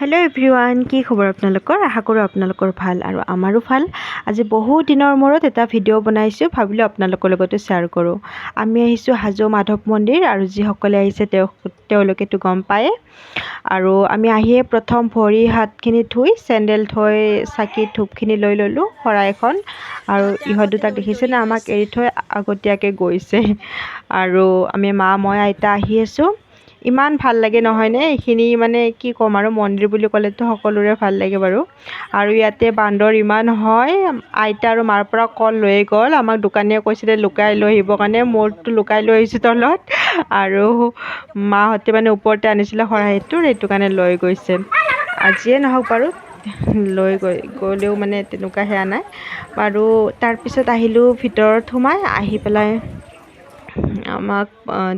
Hello' everyone, কি খবৰ আপোনালোকৰ? আশা কৰোঁ আপোনালোকৰ ভাল আৰু আমাৰো ভাল। আজি বহু দিনৰ মূৰত এটা ভিডিঅ' বনাইছোঁ, ভাবিলোঁ আপোনালোকৰ লগতো শ্বেয়াৰ কৰোঁ। আমি আহিছোঁ হাজো মাধৱ মন্দিৰ আৰু যিসকলে আহিছে তেওঁলোকেতো গম পায়ে। আৰু আমি আহিয়ে প্ৰথম ভৰি হাতখিনি ধুই চেণ্ডেল থৈ চাকি ধূপখিনি লৈ ল'লোঁ শৰাই এখন। আৰু ইহঁত দুটাক দেখিছেনে, আমাক এৰি থৈ আগতীয়াকৈ গৈছে। আৰু আমি মা, মই, আইতা আহি আছোঁ। ইমান ভাল লাগে নহয়নে? এইখিনি মানে কি ক'ম আৰু, মন্দিৰ বুলি ক'লেতো সকলোৰে ভাল লাগে বাৰু। আৰু ইয়াতে বান্দৰ ইমান হয়, আইতা আৰু মাৰ পৰা কল লৈয়ে গ'ল। আমাক দোকানীয়ে কৈছিলে লুকাই লৈ আহিবৰ কাৰণে, মোৰতো লুকাই লৈ আহিছোঁ তলত। আৰু মাহঁতে মানে ওপৰতে আনিছিলে খৰাহিটোৰ, সেইটো কাৰণে লৈ গৈছে। আজিয়ে নহওক বাৰু, লৈ গ'লেও মানে তেনেকুৱা সেয়া নাই বাৰু। তাৰপিছত আহিলোঁ ভিতৰত সোমাই, আহি পেলাই আমাক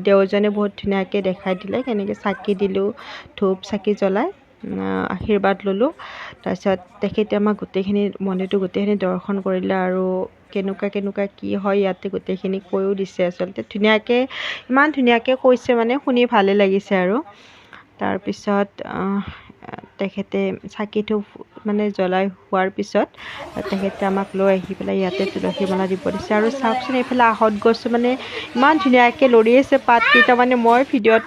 দেওজনে বহুত ধুনীয়াকৈ দেখাই দিলে কেনেকৈ চাকি দিলোঁ, ধূপ চাকি জ্বলাই আশীৰ্বাদ ল'লোঁ। তাৰপিছত তেখেতে আমাক মন্দিৰটো গোটেইখিনি দৰ্শন কৰিলে আৰু কেনেকুৱা কি হয় ইয়াতে গোটেইখিনি কৈও দিছে। আচলতে ধুনীয়াকৈ, ইমান ধুনীয়াকৈ কৈছে মানে শুনি ভালেই লাগিছে আৰু। তাৰপিছত তেখেতে চাকি ধূপ মানে জ্বলাই হোৱাৰ পিছত তেখেতে আমাক লৈ আহি পেলাই ইয়াতে তুলসী মালা দিব দিছে। আৰু চাওকচোন, এইফালে আহঁত গছো মানে ইমান ধুনীয়াকৈ লৰি আছে পাতকেইটা, মানে মই ভিডিঅ'ত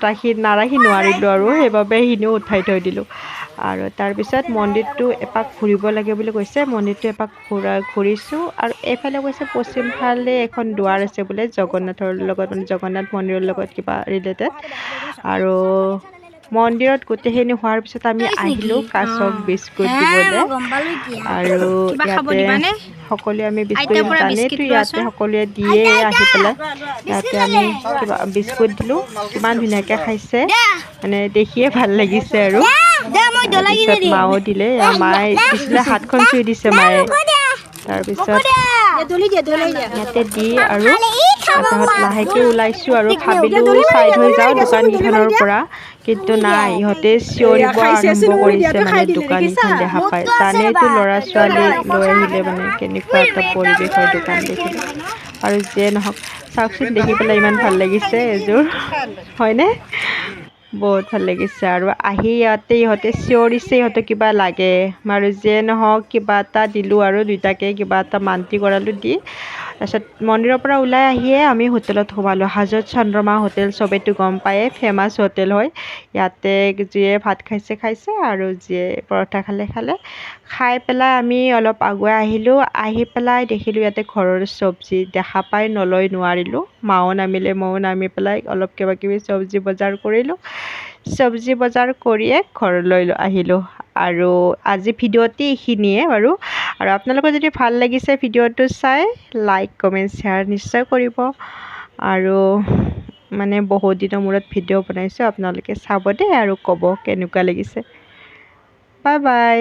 নাৰাখি নোৱাৰিলোঁ আৰু সেইবাবে সেইখিনিও উঠাই থৈ দিলোঁ। আৰু তাৰপিছত মন্দিৰটো এপাক ঘূৰিব লাগে বুলি কৈছে, মন্দিৰটো এপাক ঘূৰিছোঁ। আৰু এইফালে কৈছে পশ্চিম ফালে এখন দুৱাৰ আছে বোলে, জগন্নাথৰ লগত, মানে জগন্নাথ মন্দিৰৰ লগত কিবা ৰিলেটেড। আৰু মন্দিৰত গোটেইখিনি হোৱাৰ পিছত আমি আহিলোঁ কাছক বিস্কুট দিবলৈ। আৰু ইয়াতে সকলোৱে আমি বিস্কুট জানেইতো, ইয়াতে সকলোৱে দিয়ে আহি পেলাই ইয়াতে আমি কিবা বিস্কুট দিলোঁ। কিমান ধুনীয়াকৈ খাইছে, মানে দেখিয়ে ভাল লাগিছে আৰু। তাৰপিছত মাও দিলে, মায়ে দিছিলে, হাতখন চুই দিছে মায়ে। তাৰপিছত ইয়াতে দি আৰু তাহাঁত লাহেকৈ ওলাইছোঁ আৰু ভাবিলোঁ চাইড হৈ যাওঁ দোকানকেইখনৰ পৰা, কিন্তু নাই, ইহঁতে চিঞৰিব আৰম্ভ কৰিছে মানে দোকানকেইখন দেখা পায়। জানেইতো ল'ৰা ছোৱালীক লৈ আহিলে মানে কেনেকুৱা এটা পৰিৱেশ হয় দোকান দেখিলে। আৰু যিয়ে নহওক, চাওকচোন, দেখি পেলাই ইমান ভাল লাগিছে এযোৰ, হয়নে? বহুত ভাল লাগিছে। আৰু আহি ইয়াতে ইহঁতে চিঞৰিছে, ইহঁতে কিবা লাগে আৰু যিয়ে নহওক কিবা এটা দিলোঁ আৰু দুইটাকে কিবা এটা মান্তি কৰালোঁ দি। তাৰপিছত মন্দিৰৰ পৰা ওলাই আহিয়ে আমি হোটেলত সোমালোঁ, হাজোত চন্দ্ৰমা হোটেল, চবেইতো গম পায়ে, ফেমাছ হোটেল হয়। ইয়াতে যিয়ে ভাত খাইছে আৰু যিয়ে পৰঠা খালে। খাই পেলাই আমি অলপ আগুৱাই আহিলোঁ, আহি পেলাই দেখিলোঁ ইয়াতে ঘৰৰ চব্জি, দেখা পাই নোৱাৰিলোঁ। মাও নামিলে, ময়ো নামি পেলাই অলপ কিবাকিবি চব্জি বজাৰ কৰিলোঁ। চব্জি বজাৰ কৰিয়ে ঘৰলৈ আহিলোঁ। আৰু আজি ভিডিঅ'টি এইখিনিয়ে বাৰু। আৰু আপোনালোকৰ যদি ভাল লাগিছে ভিডিঅ'টো চাই, লাইক কমেণ্ট শ্বেয়াৰ নিশ্চয় কৰিব। আৰু মানে বহুত দিনৰ মূৰত ভিডিঅ' বনাইছোঁ, আপোনালোকে চাব দেই আৰু ক'ব কেনেকুৱা লাগিছে। Bye bye.